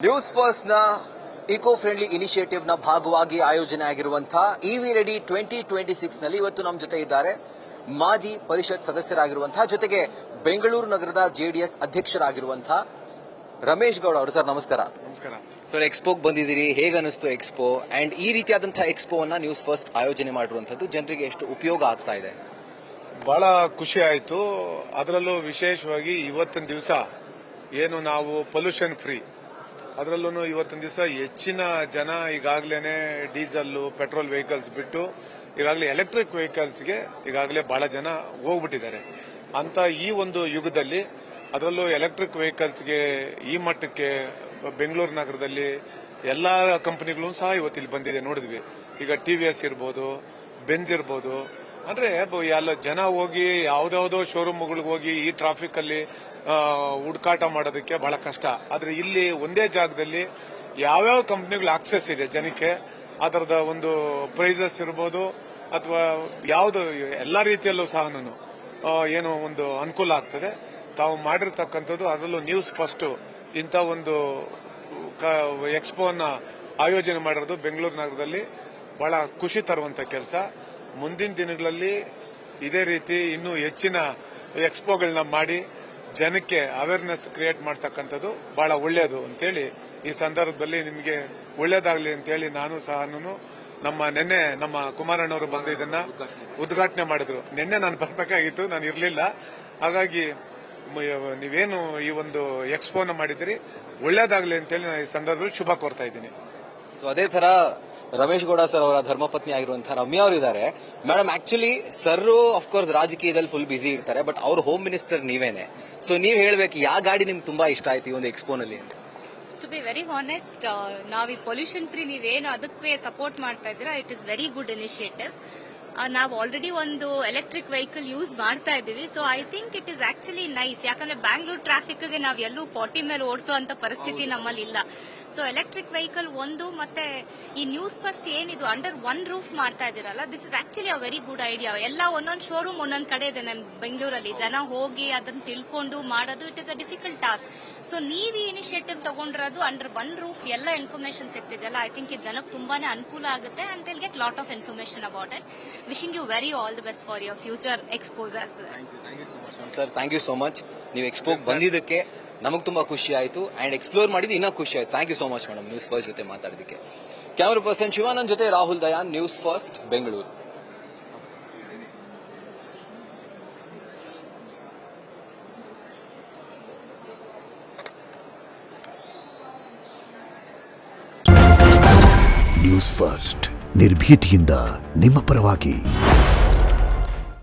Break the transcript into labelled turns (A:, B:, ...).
A: News first ನ eco friendly initiative ನ ಭಾಗವಾಗಿ ಆಯೋಜನೆ ಆಗಿರುವಂತಹ ಇವಿ ರೆಡಿ 2026 ನಲ್ಲಿ ಇವತ್ತು ನಮ್ಮ ಜೊತೆ ಇದ್ದಾರೆ ಮಾಜಿ ಪರಿಷತ್ ಸದಸ್ಯರಾಗಿರುವಂತಹ ಜೊತೆಗೆ ಬೆಂಗಳೂರು ನಗರದ ಜೆಡಿಎಸ್ ಅಧ್ಯಕ್ಷರಾಗಿರುವಂತಹ ರಮೇಶ್ ಗೌಡ ಅವರು. ಸರ್ ನಮಸ್ಕಾರ.
B: ನಮಸ್ಕಾರ
A: ಸರ್, ಎಕ್ಸ್ಪೋಗೆ ಬಂದಿದ್ದೀರಿ, ಹೇಗೆ ಅನಿಸ್ತು ಎಕ್ಸ್ಪೋ ಅಂಡ್ ಈ ರೀತಿಯಾದಂತಹ ಎಕ್ಸ್ಪೋವನ್ನ ನ್ಯೂಸ್ ಫಸ್ಟ್ ಆಯೋಜನೆ ಮಾಡಿರುವಂತದ್ದು ಜನರಿಗೆ ಎಷ್ಟು ಉಪಯೋಗ ಆಗ್ತಾ ಇದೆ?
B: ಬಹಳ ಖುಷಿ ಆಯಿತು. ಅದರಲ್ಲೂ ವಿಶೇಷವಾಗಿ ಇವತ್ತಿನ ದಿವಸ ಏನು ನಾವು ಪೊಲ್ಯೂಷನ್ ಫ್ರೀ, ಅದರಲ್ಲೂ ಇವತ್ತಿನ ದಿವಸ ಹೆಚ್ಚಿನ ಜನ ಈಗಾಗಲೇ ಡೀಸೆಲ್ ಪೆಟ್ರೋಲ್ ವೆಹಿಕಲ್ಸ್ ಬಿಟ್ಟು ಈಗಾಗಲೇ ಎಲೆಕ್ಟ್ರಿಕ್ ವೆಹಿಕಲ್ಸ್ಗೆ ಈಗಾಗಲೇ ಬಹಳ ಜನ ಹೋಗ್ಬಿಟ್ಟಿದ್ದಾರೆ. ಅಂತ ಈ ಒಂದು ಯುಗದಲ್ಲಿ ಅದರಲ್ಲೂ ಎಲೆಕ್ಟ್ರಿಕ್ ವೆಹಿಕಲ್ಸ್ಗೆ ಈ ಮಟ್ಟಕ್ಕೆ ಬೆಂಗಳೂರು ನಗರದಲ್ಲಿ ಎಲ್ಲಾ ಕಂಪನಿಗಳು ಸಹ ಇವತ್ತಿಲ್ಲಿ ಬಂದಿದೆ. ನೋಡಿದ್ವಿ, ಈಗ ಟಿವಿಎಸ್ ಇರ್ಬೋದು, ಬೆನ್ಸ್ ಇರ್ಬೋದು. ಅಂದ್ರೆ ಎಲ್ಲ ಜನ ಹೋಗಿ ಯಾವ್ದಾವ್ದೋ ಶೋರೂಮ್ಗಳಿಗೆ ಹೋಗಿ ಈ ಟ್ರಾಫಿಕ್ ಅಲ್ಲಿ ಹುಡುಕಾಟ ಮಾಡೋದಕ್ಕೆ ಬಹಳ ಕಷ್ಟ. ಆದ್ರೆ ಇಲ್ಲಿ ಒಂದೇ ಜಾಗದಲ್ಲಿ ಯಾವ್ಯಾವ ಕಂಪನಿಗಳು ಆಕ್ಸೆಸ್ ಇದೆ ಜನಕ್ಕೆ, ಅದರದ ಒಂದು ಪ್ರೈಸಸ್ ಇರ್ಬೋದು ಅಥವಾ ಯಾವ್ದು ಎಲ್ಲಾ ರೀತಿಯಲ್ಲೂ ಸಹ ಏನು ಒಂದು ಅನುಕೂಲ ಆಗ್ತದೆ. ತಾವು ಮಾಡಿರ್ತಕ್ಕಂಥದ್ದು, ಅದರಲ್ಲೂ ನ್ಯೂಸ್ ಫಸ್ಟ್ ಇಂಥ ಒಂದು ಎಕ್ಸ್ಪೋನ ಆಯೋಜನೆ ಮಾಡಿರೋದು ಬೆಂಗಳೂರು ನಗರದಲ್ಲಿ ಬಹಳ ಖುಷಿ ತರುವಂತ ಕೆಲಸ. ಮುಂದಿನ ದಿನಗಳಲ್ಲಿ ಇದೇ ರೀತಿ ಇನ್ನೂ ಹೆಚ್ಚಿನ ಎಕ್ಸ್ಪೋಗಳನ್ನ ಮಾಡಿ ಜನಕ್ಕೆ ಅವೇರ್ನೆಸ್ ಕ್ರಿಯೇಟ್ ಮಾಡ್ತಕ್ಕಂಥದ್ದು ಬಹಳ ಒಳ್ಳೆಯದು ಅಂತೇಳಿ ಈ ಸಂದರ್ಭದಲ್ಲಿ ನಿಮಗೆ ಒಳ್ಳೇದಾಗ್ಲಿ ಅಂತೇಳಿ ನಾನು ಸಹ ನಿನ್ನೆ ನಮ್ಮ ಕುಮಾರಣ್ಣವರು ಬಂದು ಇದನ್ನ ಉದ್ಘಾಟನೆ ಮಾಡಿದ್ರು. ನಿನ್ನೆ ನಾನು ಬರ್ಬೇಕಾಗಿತ್ತು, ನಾನು ಇರಲಿಲ್ಲ. ಹಾಗಾಗಿ ನೀವೇನು ಈ ಒಂದು ಎಕ್ಸ್ಪೋನ ಮಾಡಿದಿರಿ, ಒಳ್ಳೇದಾಗ್ಲಿ ಅಂತೇಳಿ ನಾನು ಈ ಸಂದರ್ಭದಲ್ಲಿ ಶುಭ ಕೋರ್ತಾ ಇದ್ದೀನಿ.
A: ಅದೇ ತರ ರಮೇಶ್ ಗೌಡ ಸರ್ ಅವರ ಧರ್ಮಪತ್ನಿ ಆಗಿರುವಂತಹ ರಮ್ಯಾ ಅವರು ಇದ್ದಾರೆ. ಮೇಡಮ್, ಆಕ್ಚುಲಿ ಸರ್ ಅಫ್ಕೋರ್ಸ್ ರಾಜಕೀಯದಲ್ಲಿ ಫುಲ್ ಬಿಸಿ ಇರ್ತಾರೆ, ಬಟ್ ಅವ್ರ ಹೋಮ್ ಮಿನಿಸ್ಟರ್ ನೀವೇನೆ. ಸೊ ನೀವ್ ಹೇಳ್ಬೇಕು, ಯಾವ ಗಾಡಿ ನಿಮ್ಗೆ ತುಂಬಾ ಇಷ್ಟ ಆಯ್ತು ಈ ಒಂದು ಎಕ್ಸ್ಪೋನಲ್ಲಿ ಅಂತ?
C: ಟು ಬಿ ವೆರಿ ಹಾನೆಸ್ಟ್, ನಾವು ಈ ಪೊಲ್ಯೂಷನ್ ಫ್ರೀ ನೀವೇನು ಅದಕ್ಕೆ ಸಪೋರ್ಟ್ ಮಾಡ್ತಾ ಇದ್ದೀರಾ, it is very good initiative. ನಾವು ಆಲ್ರೆಡಿ ಒಂದು ಎಲೆಕ್ಟ್ರಿಕ್ ವೆಹಿಕಲ್ ಯೂಸ್ ಮಾಡ್ತಾ ಇದ್ದೀವಿ. So I think it is actually nice. ಯಾಕಂದ್ರೆ ಬ್ಯಾಂಗ್ಳೂರ್ ಟ್ರಾಫಿಕ್ಗೆ ನಾವು ಎಲ್ಲೂ 40 ಮೇಲೆ ಓಡಿಸುವಂತ ಪರಿಸ್ಥಿತಿ ನಮ್ಮಲ್ಲಿ ಇಲ್ಲ. ಸೊ ಎಲೆಕ್ಟ್ರಿಕ್ ವೆಹಿಕಲ್ ಒಂದು, ಮತ್ತೆ ಈ ನ್ಯೂಸ್ ಫಸ್ಟ್ ಏನಿದು ಅಂಡರ್ ಒನ್ ರೂಫ್ ಮಾಡ್ತಾ ಇದ್ದೀರಲ್ಲ, this is actually a very good idea. ಎಲ್ಲ ಒಂದೊಂದು ಶೋರೂಮ್ ಒಂದೊಂದು ಕಡೆ ಇದೆ ನಮ್ಮ ಬೆಂಗಳೂರಲ್ಲಿ. ಜನ ಹೋಗಿ ಅದನ್ನ ತಿಳ್ಕೊಂಡು ಮಾಡೋದು it is a difficult task. So ನೀವು ಈ ಇನಿಷಿಯೇಟಿವ್ ತಗೊಂಡಿರೋದು ಅಂಡರ್ ಒನ್ ರೂಫ್ ಎಲ್ಲ ಇನ್ಫಾರ್ಮೇಶನ್ ಸಿಗ್ತಿದೆಯಲ್ಲ, ಐ ಥಿಂಕ್ ಇದು ಜನಕ್ಕೆ ತುಂಬಾನೇ ಅನುಕೂಲ ಆಗುತ್ತೆ and will get lot of information about it. Wishing you very all the best for your future exposures.
A: Sir, thank you so much. ನೀವು ಎಕ್ಸ್ಪೋಗೆ ಬಂದಿದ್ದಕ್ಕೆ ನಮಗೆ ತುಂಬಾ ಖುಷಿ ಆಯಿತು ಅಂಡ್ ಎಕ್ಸ್ಪ್ಲೋರ್ ಮಾಡಿದ್ದು ಇನ್ನೂ ಖುಷಿ ಆಯ್ತು. Thank you so much madam, news first ಜೊತೆ ಮಾತಾಡೋದಕ್ಕೆ. ಕ್ಯಾಮರಾ ಪರ್ಸನ್ ಶಿವಾನಂದ್ ಜೊತೆ Rahul Dayan, news first Bengaluru.
D: News first ನಿರ್ಭೀತಿಯಿಂದ ನಿಮ್ಮ ಪರವಾಗಿ.